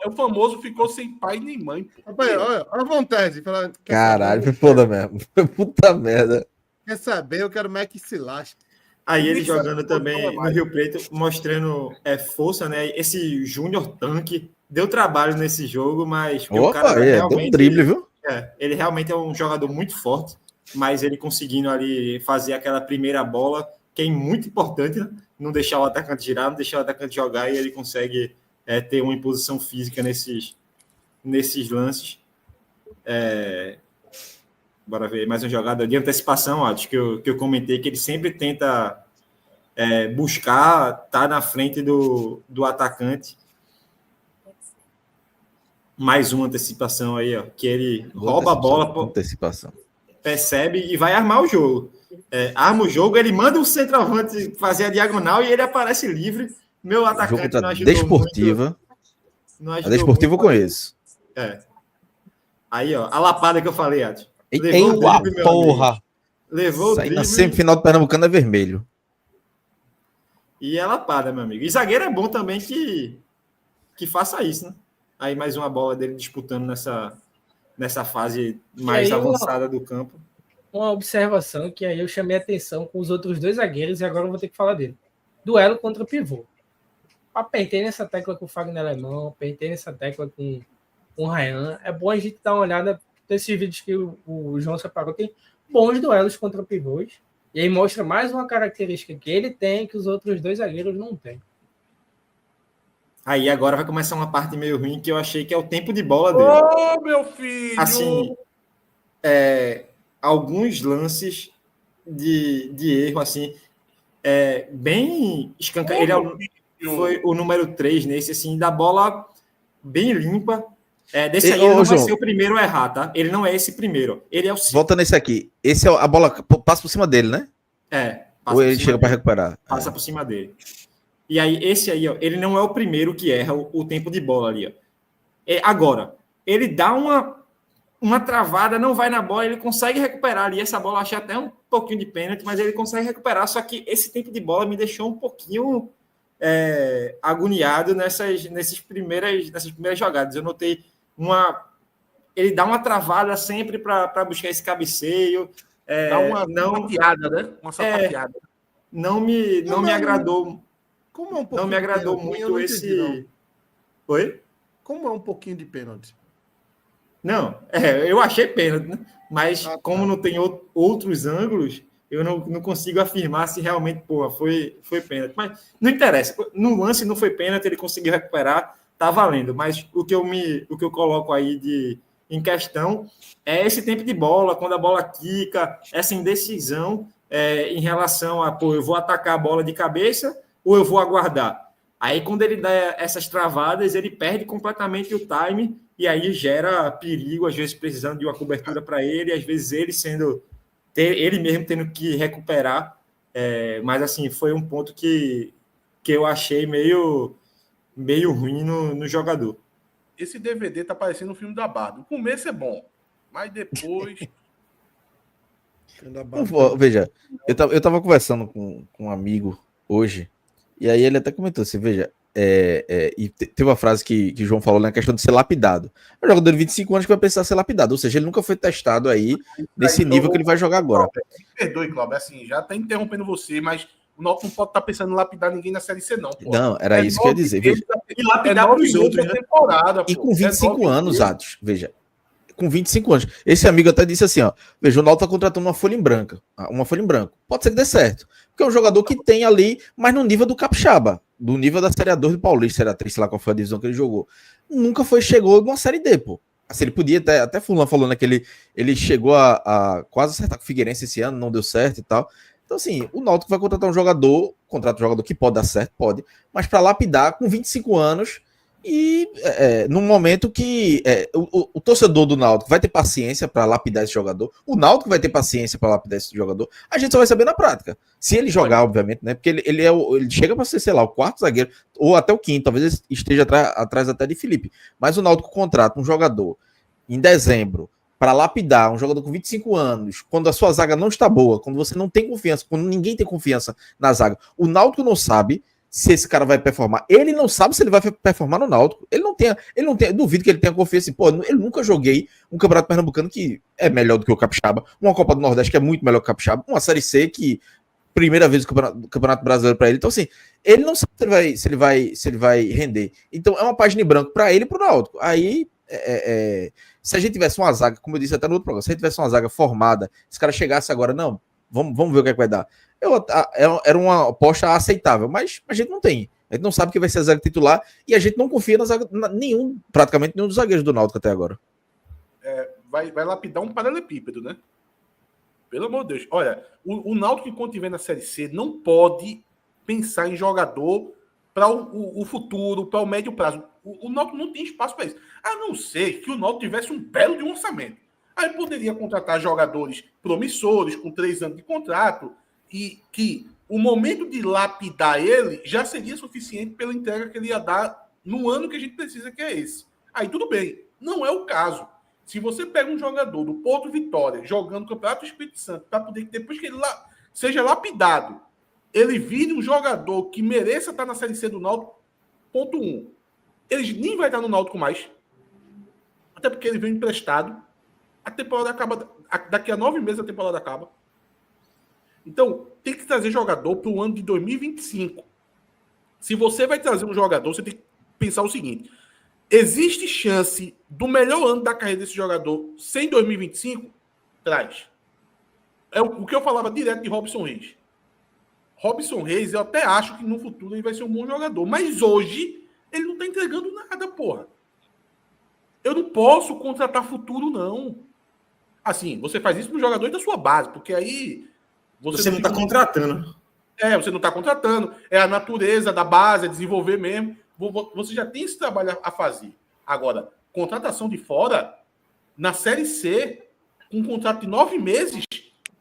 Speaker 5: O famoso ficou sem pai nem mãe. Pô.
Speaker 4: Olha a vontade.
Speaker 6: Caralho, foi foda mesmo. Puta merda.
Speaker 4: Quer saber? Eu quero Mac se lasque.
Speaker 3: Aí ele jogando também no Rio Preto, mostrando força, né? Esse Júnior Tanque deu trabalho nesse jogo, mas o cara
Speaker 6: deu um drible, viu?
Speaker 3: Ele realmente é um jogador muito forte, mas ele conseguindo ali fazer aquela primeira bola, que é muito importante, né? Não deixar o atacante girar, não deixar o atacante jogar, e ele consegue ter uma imposição física nesses lances. Bora ver mais um jogador de antecipação, acho que eu comentei que ele sempre tenta buscar estar na frente do atacante. Mais uma antecipação aí, ó, que ele rouba a bola,
Speaker 6: antecipação.
Speaker 3: Percebe e vai armar o jogo. Arma o jogo, ele manda o centroavante fazer a diagonal e ele aparece livre. Meu atacante
Speaker 6: tá
Speaker 3: não ajudou
Speaker 6: desportiva.
Speaker 3: muito.
Speaker 6: A desportiva eu conheço.
Speaker 3: Aí, ó, a lapada que eu falei, Adi.
Speaker 2: Eita porra!
Speaker 3: Levou o drible.
Speaker 6: Na semifinal do Pernambucano é vermelho.
Speaker 3: E é lapada, meu amigo. E zagueiro é bom também que faça isso, né? Aí mais uma bola dele disputando nessa fase mais avançada do campo.
Speaker 1: Uma observação que aí eu chamei a atenção com os outros dois zagueiros e agora eu vou ter que falar dele. Duelo contra pivô. Apertei nessa tecla com o Fagner Alemão, apertei nessa tecla com o Ryan. É bom a gente dar uma olhada nesses vídeos que o João separou. Tem bons duelos contra pivôs. E aí mostra mais uma característica que ele tem que os outros dois zagueiros não têm.
Speaker 3: Aí agora vai começar uma parte meio ruim que eu achei que é o tempo de bola dele.
Speaker 5: Ô, meu filho!
Speaker 3: Assim, alguns lances de erro, assim, bem escancarado. Ele foi o número 3 nesse, assim, da bola bem limpa. Desse aí ele não vai ser o primeiro a errar, tá? Ele não é esse primeiro. Ele é o...
Speaker 6: Volta nesse aqui. Esse a bola passa por cima dele, né? Ou ele chega para recuperar?
Speaker 3: Passa por cima dele. E aí, esse aí, ó, ele não é o primeiro que erra o tempo de bola ali, ó. Agora, ele dá uma travada, não vai na bola, ele consegue recuperar ali. Essa bola eu achei até um pouquinho de pênalti, mas ele consegue recuperar. Só que esse tempo de bola me deixou um pouquinho agoniado nessas primeiras jogadas. Eu notei ele dá uma travada sempre para buscar esse cabeceio.
Speaker 5: Dá uma sapateada, né? Uma sapateada.
Speaker 3: Não me agradou.
Speaker 4: Como é um pouquinho
Speaker 3: não me agradou muito esse...
Speaker 4: Não.
Speaker 3: Oi?
Speaker 4: Como é um pouquinho de pênalti?
Speaker 3: Não, eu achei pênalti, né? Mas como não tem outros ângulos, eu não consigo afirmar se realmente, porra, foi pênalti. Mas não interessa. No lance não foi pênalti, ele conseguiu recuperar, tá valendo. Mas o que eu coloco aí em questão é esse tempo de bola, quando a bola quica, essa indecisão em relação a, pô, eu vou atacar a bola de cabeça ou eu vou aguardar. Aí, quando ele dá essas travadas, ele perde completamente o time e aí gera perigo, às vezes precisando de uma cobertura para ele, às vezes ele mesmo tendo que recuperar. Mas, assim, foi um ponto que eu achei meio ruim no jogador.
Speaker 5: Esse DVD tá parecendo um filme da Barbie. O começo é bom, mas depois...
Speaker 6: Veja, eu tava conversando com um amigo hoje, e aí ele até comentou assim, veja, e teve uma frase que o João falou na questão de ser lapidado. É um jogador de 25 anos que vai precisar ser lapidado, ou seja, ele nunca foi testado aí nesse nível que ele vai jogar agora.
Speaker 5: Me perdoe, Cláudio, assim, já tá interrompendo você, mas o Náutico não pode estar pensando em lapidar ninguém na Série C, não. Pô.
Speaker 6: Não, era isso que eu ia dizer. Veja.
Speaker 3: E lapidar os outros, né?
Speaker 5: Temporada,
Speaker 6: e com 25 anos, Atos, veja, com 25 anos. Esse amigo até disse assim, ó, veja, o Náutico tá contratando uma folha em branco. Pode ser que dê certo. Porque é um jogador que tem ali, mas no nível do Capixaba, do nível da Série A2 do Paulista, Série A3, sei lá qual foi a divisão que ele jogou. Nunca chegou numa Série D, pô. Assim, ele podia, até Fulano falou, né, que ele chegou a quase acertar com o Figueirense esse ano, não deu certo e tal. Então, assim, o Náutico vai contratar contrata um jogador que pode dar certo, pode, mas para lapidar com 25 anos e num momento que o torcedor do Náutico vai ter paciência para lapidar esse jogador, o Náutico vai ter paciência para lapidar esse jogador, a gente só vai saber na prática. Se ele jogar, obviamente, né? Porque ele chega para ser, sei lá, o quarto zagueiro, ou até o quinto, talvez ele esteja atrás até de Felipe. Mas o Náutico contrata um jogador em dezembro para lapidar um jogador com 25 anos, quando a sua zaga não está boa, quando você não tem confiança, quando ninguém tem confiança na zaga. O Náutico não sabe se esse cara vai performar. Ele não sabe se ele vai performar no Náutico. Ele não tem, duvido que ele tenha confiança. Pô, eu nunca joguei um Campeonato Pernambucano que é melhor do que o Capixaba, uma Copa do Nordeste que é muito melhor que o Capixaba, uma Série C que primeira vez do Campeonato Brasileiro para ele. Então, assim, ele não sabe se ele vai render. Então, é uma página em branco para ele e para o Náutico. Aí, se a gente tivesse uma zaga, como eu disse até no outro programa, se a gente tivesse uma zaga formada, se o cara chegasse agora, não, vamos ver o que é que vai dar. Era uma aposta aceitável, mas a gente não tem. A gente não sabe que vai ser a zaga titular e a gente não confia na zaga, praticamente nenhum dos zagueiros do Náutico até agora.
Speaker 5: Vai lapidar um paralelepípedo, né? Pelo amor de Deus. Olha, o Náutico, enquanto estiver na Série C, não pode pensar em jogador para o futuro, para o médio prazo. O Náutico não tem espaço para isso. A não ser que o Náutico tivesse um belo de um orçamento. Aí poderia contratar jogadores promissores, com 3 anos de contrato, e que o momento de lapidar ele já seria suficiente pela entrega que ele ia dar no ano que a gente precisa, que é esse. Aí tudo bem. Não é o caso. Se você pega um jogador do Porto Vitória jogando o Campeonato do Espírito Santo, para poder que depois que ele seja lapidado, ele vire um jogador que mereça estar na Série C do Náutico, ponto 1. Ele nem vai estar no Náutico mais, até porque ele veio emprestado. A temporada acaba, daqui a 9 meses a temporada acaba. Então, tem que trazer jogador para o ano de 2025. Se você vai trazer um jogador, você tem que pensar o seguinte: existe chance do melhor ano da carreira desse jogador ser em 2025? Traz. É o que eu falava direto de Robson Reis. Robson Reis, eu até acho que no futuro ele vai ser um bom jogador. Mas hoje, ele não está entregando nada, porra. Eu não posso contratar futuro, não. Assim, você faz isso para o jogador da sua base, porque aí...
Speaker 3: Você não está contratando.
Speaker 5: Você não está contratando. É a natureza da base, é desenvolver mesmo. Você já tem esse trabalho a fazer. Agora, contratação de fora, na Série C, com um contrato de 9 meses,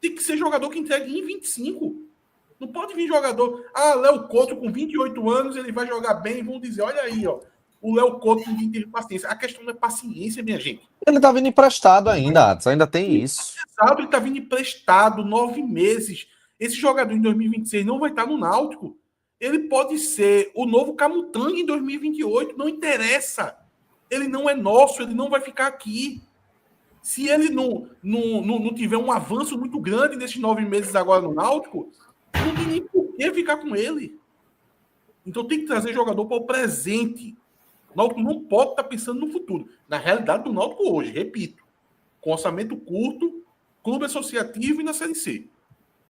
Speaker 5: tem que ser jogador que entregue em 25. Não pode vir jogador... Léo Couto, com 28 anos, ele vai jogar bem, vão dizer, olha aí, ó, o Léo Couto ninguém teve paciência. A questão não é paciência, minha gente.
Speaker 2: Ele tá vindo emprestado ainda, Atos, ainda tem isso.
Speaker 5: Ele tá vindo emprestado 9 meses. Esse jogador em 2026 não vai estar no Náutico. Ele pode ser o novo Camutanga em 2028, não interessa. Ele não é nosso, ele não vai ficar aqui. Se ele não tiver um avanço muito grande nesses 9 meses agora no Náutico, não tem nem por que ficar com ele. Então tem que trazer jogador para o presente. O Náutico não pode estar pensando no futuro. Na realidade do Náutico hoje, repito, com orçamento curto, clube associativo e na Série C.